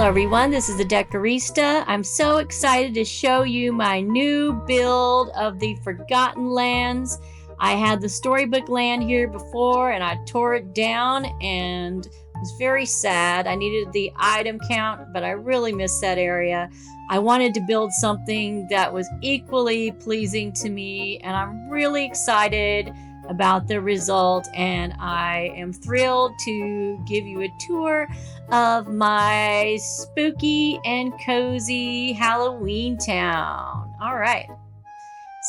Hello everyone, this is the Decorista. I'm so excited to show you my new build of the Forgotten Lands. I had the storybook land here before and I tore it down and it was very sad. I needed the item count, but I really missed that area. I wanted to build something that was equally pleasing to me, and I'm really excited about the result, and I am thrilled to give you a tour of my spooky and cozy Halloween town. All right,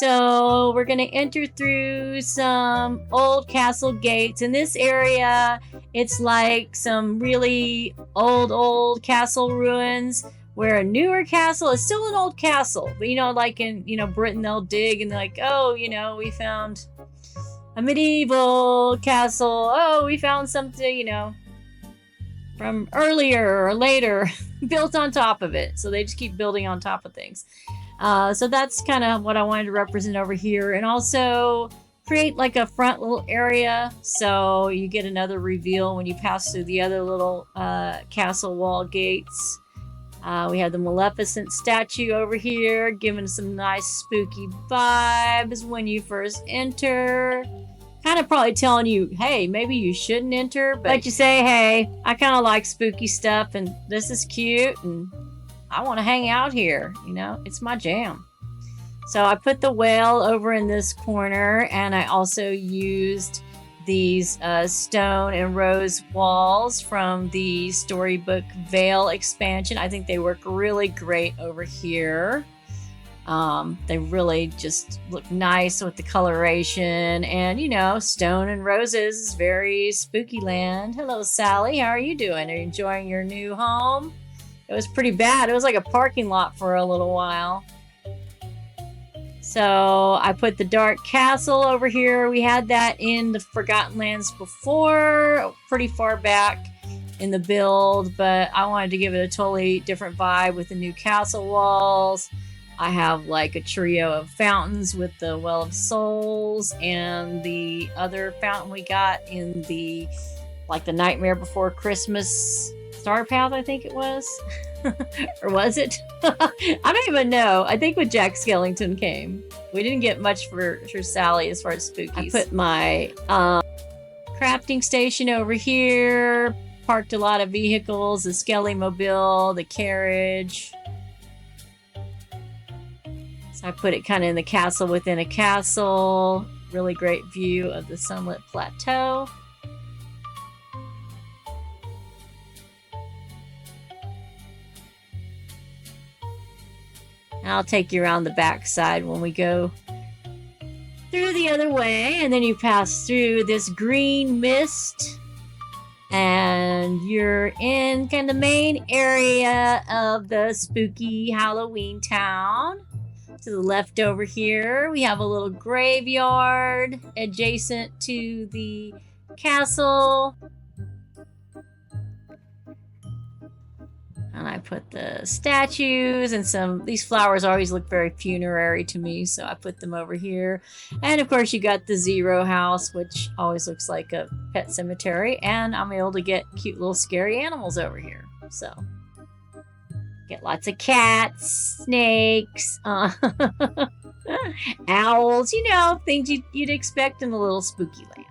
so we're gonna enter through some old castle gates. In this area, it's like some really old castle ruins, where a newer castle is still an old castle, but like in Britain, they'll dig and they're like, oh, we found a medieval castle. Oh, we found something, from earlier or later built on top of it. So they just keep building on top of things. So that's kind of what I wanted to represent over here, and also create like a front little area so you get another reveal when you pass through the other little castle wall gates. We have the Maleficent statue over here, giving some nice spooky vibes when you first enter. Kind of probably telling you, hey, maybe you shouldn't enter, but you say, hey, I kind of like spooky stuff and this is cute and I want to hang out here. It's my jam. So I put the whale over in this corner, and I also used these stone and rose walls from the Storybook Vale expansion. I think they work really great over here. They really just look nice with the coloration, and stone and roses is very spooky land. Hello, Sally. How are you doing? Are you enjoying your new home? It was pretty bad. It was like a parking lot for a little while. So I put the Dark Castle over here. We had that in the Forgotten Lands before, pretty far back in the build, but I wanted to give it a totally different vibe with the new castle walls. I have like a trio of fountains with the Well of Souls and the other fountain we got in the Nightmare Before Christmas Star Path, I think it was. Or was it? I don't even know. I think when Jack Skellington came. We didn't get much for Sally as far as spookies. I put my crafting station over here. Parked a lot of vehicles. The Skelly Mobile, the carriage. So I put it kind of in the castle within a castle. Really great view of the Sunlit Plateau. I'll take you around the back side when we go through the other way, and then you pass through this green mist and you're in kind of the main area of the spooky Halloween town. To the left over here, we have a little graveyard adjacent to the castle. And I put the statues and these flowers always look very funerary to me, so I put them over here. And of course you got the Zero house, which always looks like a pet cemetery, and I'm able to get cute little scary animals over here. So get lots of cats, snakes, owls, things you'd expect in a little spooky land.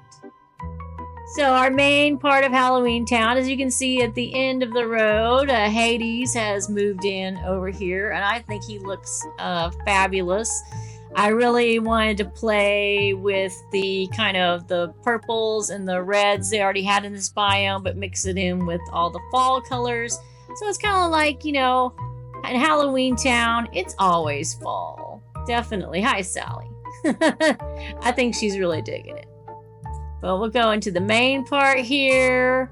So our main part of Halloween Town, as you can see at the end of the road, Hades has moved in over here, and I think he looks fabulous. I really wanted to play with the kind of the purples and the reds they already had in this biome, but mix it in with all the fall colors. So it's kind of like, in Halloween Town, it's always fall. Definitely. Hi, Sally. I think she's really digging it. But we'll go into the main part here.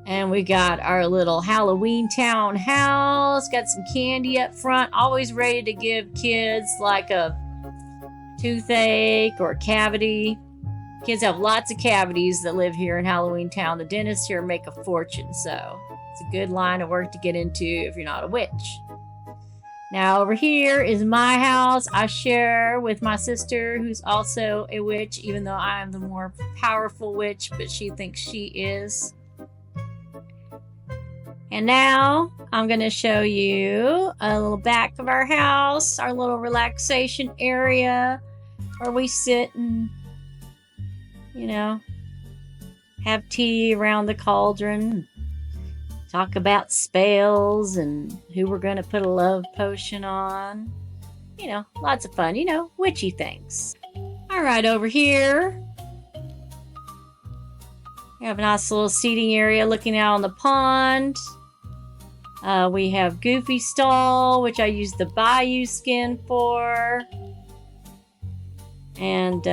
And we got our little Halloween Town house. Got some candy up front. Always ready to give kids like a toothache or a cavity. Kids have lots of cavities that live here in Halloween Town. The dentists here make a fortune, so it's a good line of work to get into if you're not a witch. Now over here is my house. I share with my sister, who's also a witch, even though I am the more powerful witch, but she thinks she is. And now I'm going to show you a little back of our house, our little relaxation area where we sit and, you know, have tea around the cauldron, talk about spells and who we're going to put a love potion on. You know, lots of fun, witchy things. All right, over here, we have a nice little seating area looking out on the pond. We have Goofy Stall, which I use the Bayou skin for. And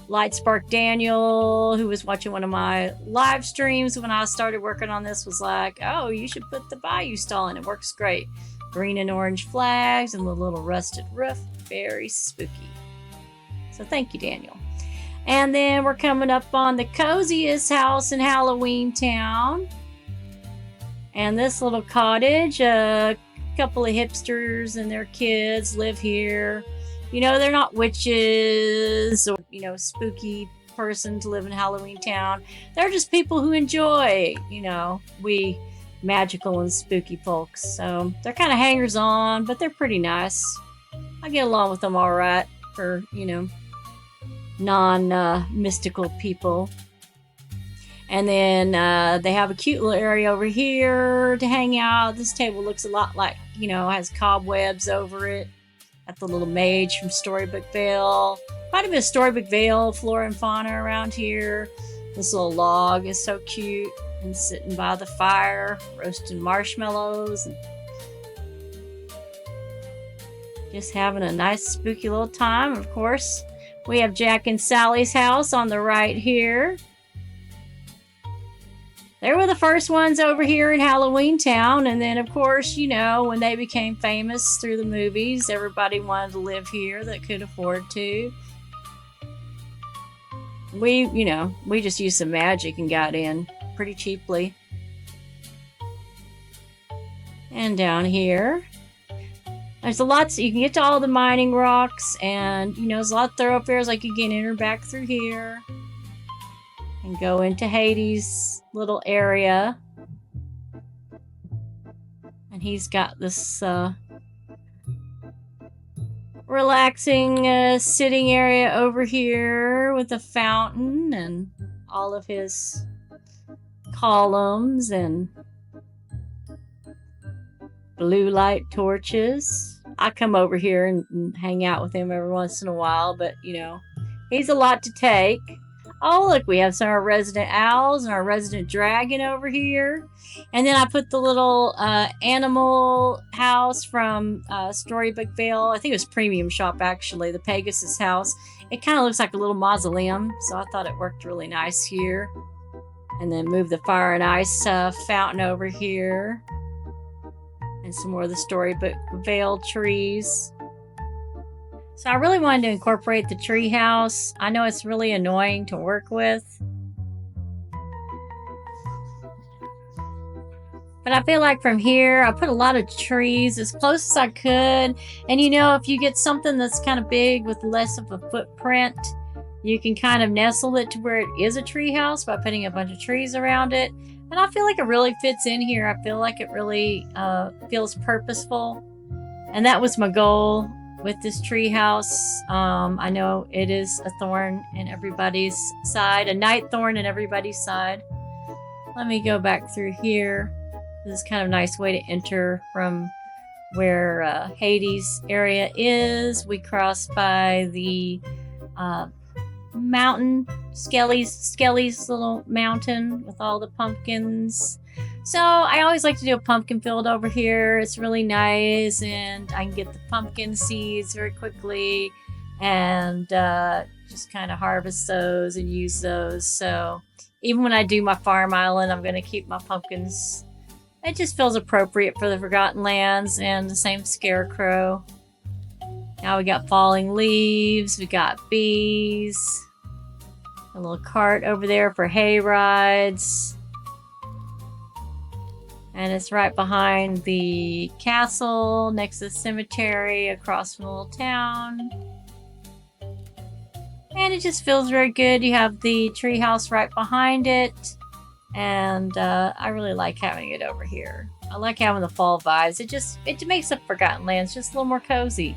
Light Spark Daniel, who was watching one of my live streams when I started working on this, was like, oh, you should put the Bayou Stall in. It works great. Green and orange flags and the little rusted roof. Very spooky. So thank you, Daniel. And then we're coming up on the coziest house in Halloween Town. And this little cottage, a couple of hipsters and their kids live here. They're not witches or, spooky person to live in Halloween Town. They're just people who enjoy, we magical and spooky folks. So they're kind of hangers-on, but they're pretty nice. I get along with them all right for, non-mystical people. And then they have a cute little area over here to hang out. This table looks a lot like, has cobwebs over it. Got the little mage from Storybook Vale. Quite a bit of Storybook Vale flora and fauna around here. This little log is so cute. And sitting by the fire, roasting marshmallows. And just having a nice spooky little time. Of course, we have Jack and Sally's house on the right here. They were the first ones over here in Halloween Town, and then, of course, when they became famous through the movies, everybody wanted to live here that could afford to. We just used some magic and got in pretty cheaply. And down here, there's a lot, so you can get to all the mining rocks, and, there's a lot of thoroughfares, like you can enter back through here. And go into Hades' little area. And he's got this relaxing sitting area over here with a fountain and all of his columns and blue light torches. I come over here and hang out with him every once in a while, but, he's a lot to take. Oh, look, we have some of our resident owls and our resident dragon over here. And then I put the little animal house from Storybook Vale. I think it was Premium Shop, actually, the Pegasus house. It kind of looks like a little mausoleum, so I thought it worked really nice here. And then move the fire and ice fountain over here. And some more of the Storybook Vale trees. So I really wanted to incorporate the tree house. I know it's really annoying to work with. But I feel like from here, I put a lot of trees as close as I could. And if you get something that's kind of big with less of a footprint, you can kind of nestle it to where it is a tree house by putting a bunch of trees around it. And I feel like it really fits in here. I feel like it really feels purposeful. And that was my goal with this tree house. I know it is a thorn in everybody's side, a night thorn in everybody's side. Let me go back through here. This is kind of a nice way to enter from where Hades area is. We cross by the mountain, Skelly's little mountain with all the pumpkins. So I always like to do a pumpkin field over here. It's really nice, and I can get the pumpkin seeds very quickly and just kind of harvest those and use those. So even when I do my farm island, I'm going to keep my pumpkins. It just feels appropriate for the Forgotten Lands, and the same scarecrow. Now we got falling leaves, we got bees, a little cart over there for hay rides. And it's right behind the castle, next to the cemetery, across from the little town. And it just feels very good. You have the treehouse right behind it. And I really like having it over here. I like having the fall vibes. It makes the Forgotten Lands just a little more cozy,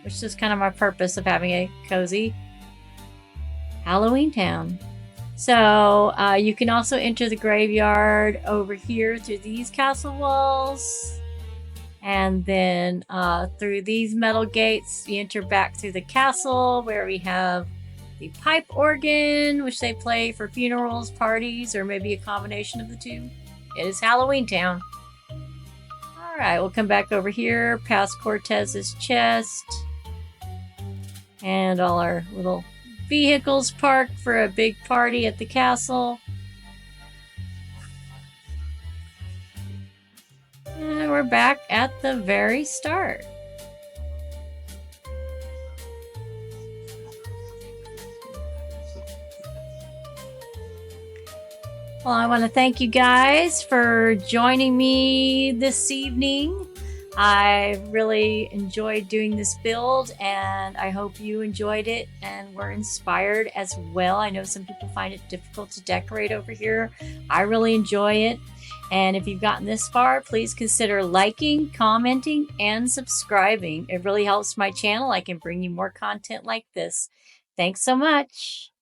which is kind of my purpose of having a cozy Halloween town. So you can also enter the graveyard over here through these castle walls. And then through these metal gates, you enter back through the castle where we have the pipe organ, which they play for funerals, parties, or maybe a combination of the two. It is Halloween Town. All right, we'll come back over here past Cortez's chest. And all our little vehicles parked for a big party at the castle. And we're back at the very start. Well, I want to thank you guys for joining me this evening. I really enjoyed doing this build, and I hope you enjoyed it and were inspired as well. I know some people find it difficult to decorate over here. I really enjoy it. And if you've gotten this far, please consider liking, commenting, and subscribing. It really helps my channel. I can bring you more content like this. Thanks so much.